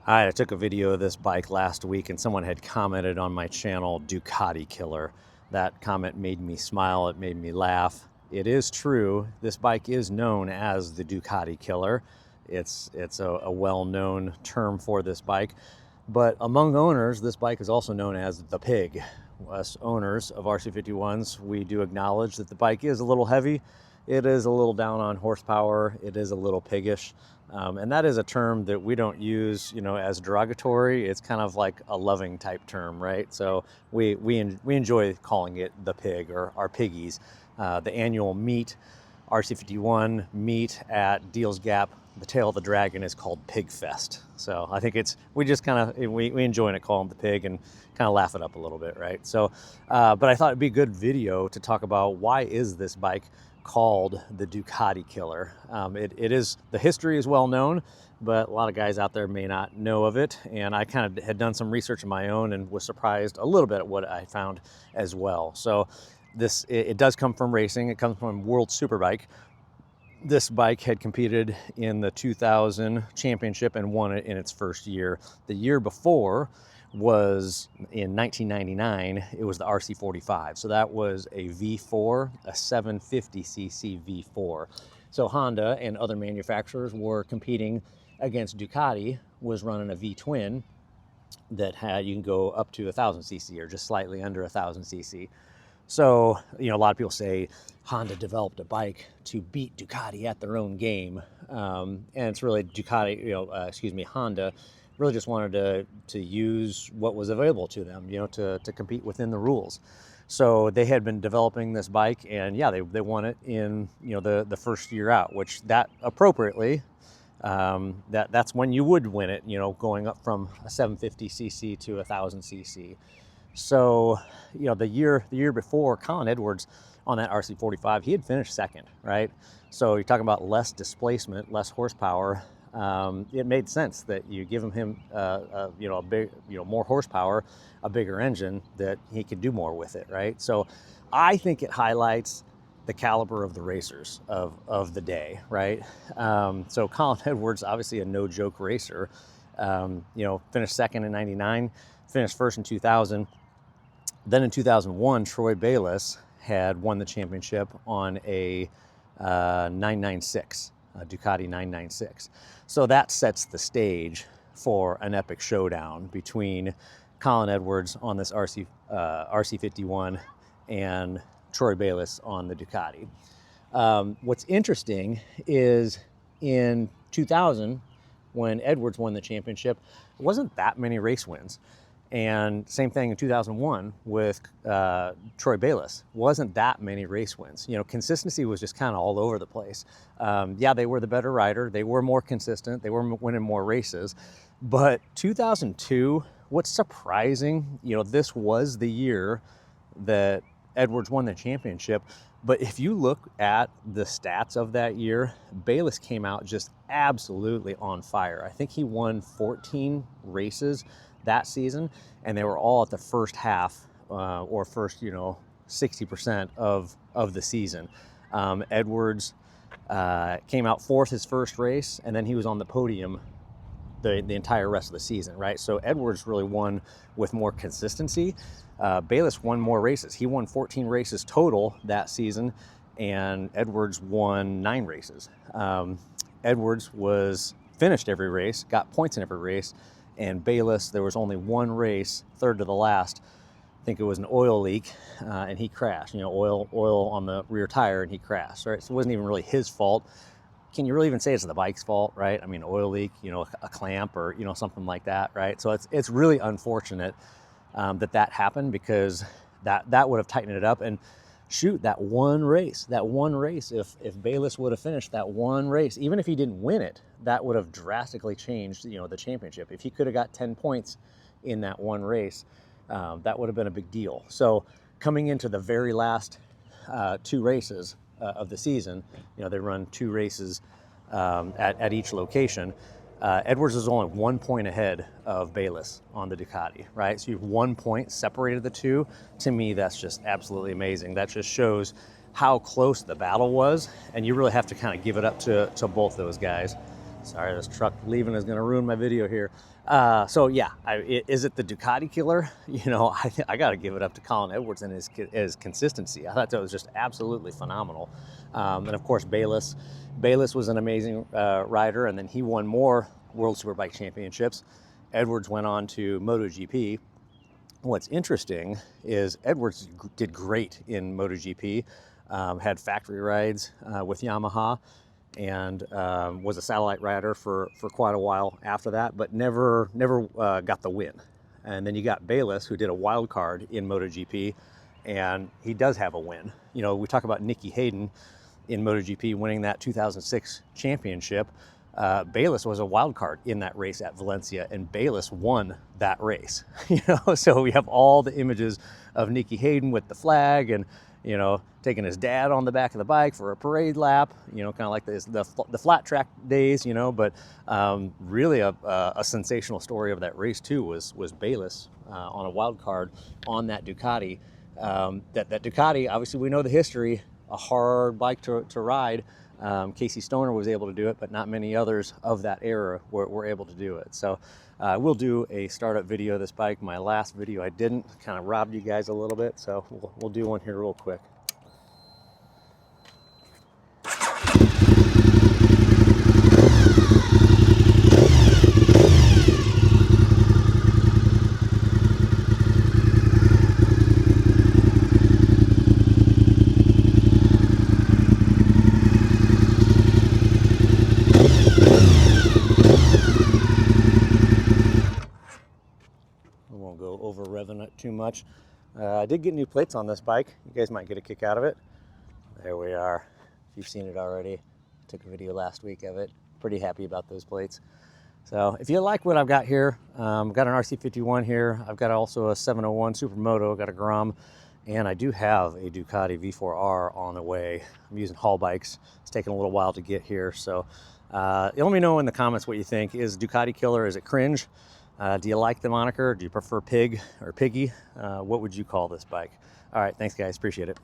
I took a video of this bike last week and someone had commented on my channel, Ducati killer. That comment made me smile, it made me laugh. It is true, this bike is known as the Ducati killer. It's a well-known term for this bike. But among owners, this bike is also known as the pig. Us owners of RC51s, we do acknowledge that the bike is a little heavy. It is a little down on horsepower. It is a little piggish. And that is a term that we don't use, as derogatory. It's kind of like a loving type term, right? So we enjoy calling it the pig or our piggies. The annual meet, RC51 meet at Deals Gap, the tail of the dragon, is called Pig Fest. So I think we enjoy it, calling it the pig and kind of laugh it up a little bit, right? So, but I thought it'd be a good video to talk about why is this bike called the Ducati killer. The history is well known, but a lot of guys out there may not know of it. And I kind of had done some research of my own and was surprised a little bit at what I found as well. So it does come from racing. It comes from World Superbike. This bike had competed in the 2000 championship and won it in its first year. The year before was in 1999. It was the RC45. So that was a V4, a 750cc V4. So Honda and other manufacturers were competing against Ducati, was running a V-twin that you can go up to 1000cc or just slightly under 1000cc. So, a lot of people say Honda developed a bike to beat Ducati at their own game. And it's really Honda really just wanted to use what was available to them, to compete within the rules. So they had been developing this bike, and yeah, they won it in, the first year out, which that appropriately, that's when you would win it, going up from a 750cc to 1000cc. So, the year before, Colin Edwards on that RC45, he had finished second, right? So you're talking about less displacement, less horsepower. It made sense that you give him more horsepower, a bigger engine, that he could do more with it, right? So I think it highlights the caliber of the racers of the day, right? So Colin Edwards, obviously a no joke racer, finished second in 99, finished first in 2000. Then in 2001, Troy Bayliss had won the championship on a 996, a Ducati 996. So that sets the stage for an epic showdown between Colin Edwards on this RC51 and Troy Bayliss on the Ducati. What's interesting is in 2000, when Edwards won the championship, it wasn't that many race wins. And same thing in 2001 with Troy Bayliss. Wasn't that many race wins. Consistency was just kind of all over the place. Yeah, they were the better rider. They were more consistent. They were winning more races. But 2002, what's surprising, this was the year that Edwards won the championship. But if you look at the stats of that year, Bayliss came out just absolutely on fire. I think he won 14 races that season, and they were all at the first half or first 60% of the season. Edwards came out fourth his first race, and then he was on the podium the entire rest of the season, right? So Edwards really won with more consistency. Bayliss won more races. He won 14 races total that season, and Edwards won 9 races. Edwards finished every race, got points in every race, and Bayliss, there was only one race, third to the last. I think it was an oil leak, and he crashed. Oil on the rear tire, and he crashed. Right, so it wasn't even really his fault. Can you really even say it's the bike's fault, right? I mean, oil leak, a clamp or something like that, right? So it's really unfortunate that happened, because that would have tightened it up. And shoot, that one race, if Bayliss would have finished that one race, even if he didn't win it, that would have drastically changed, the championship. If he could have got 10 points in that one race, that would have been a big deal. So coming into the very last 2 races of the season, they run 2 races at each location. Edwards is only 1 point ahead of Bayliss on the Ducati, right? So you have 1 point separated the two. To me, that's just absolutely amazing. That just shows how close the battle was, and you really have to kind of give it up to both those guys. Sorry, this truck leaving is going to ruin my video here. So yeah, is it the Ducati killer? You know, I got to give it up to Colin Edwards and his consistency. I thought that was just absolutely phenomenal. And of course, Bayless was an amazing rider, and then he won more World Superbike Championships. Edwards went on to MotoGP. What's interesting is Edwards did great in MotoGP, had factory rides with Yamaha, and was a satellite rider for quite a while after that, but never got the win. And then you got Bayless, who did a wild card in MotoGP, and he does have a win. You know, we talk about Nicky Hayden in MotoGP winning that 2006 championship. Bayless was a wild card in that race at Valencia, and Bayless won that race. You know, so we have all the images of Nicky Hayden with the flag, and you know, taking his dad on the back of the bike for a parade lap. You know, kind of like the flat track days. You know, but really a sensational story of that race too was Bayless on a wild card on that Ducati. That Ducati, obviously, we know the history. A hard bike to ride. Casey Stoner was able to do it, but not many others of that era were able to do it. So we'll do a startup video of this bike. My last video I didn't, kind of robbed you guys a little bit, so we'll do one here real quick. Over revving it too much. I did get new plates on this bike. You guys might get a kick out of it. There we are. If you've seen it already, took a video last week of it. Pretty happy about those plates. So if you like what I've got here, I've got an RC51 here. I've got also a 701 Supermoto, got a Grom, and I do have a Ducati V4R on the way. I'm using haul bikes. It's taken a little while to get here. So let me know in the comments what you think. Is Ducati killer, is it cringe? Do you like the moniker? Do you prefer Pig or Piggy? What would you call this bike? All right, thanks guys, appreciate it.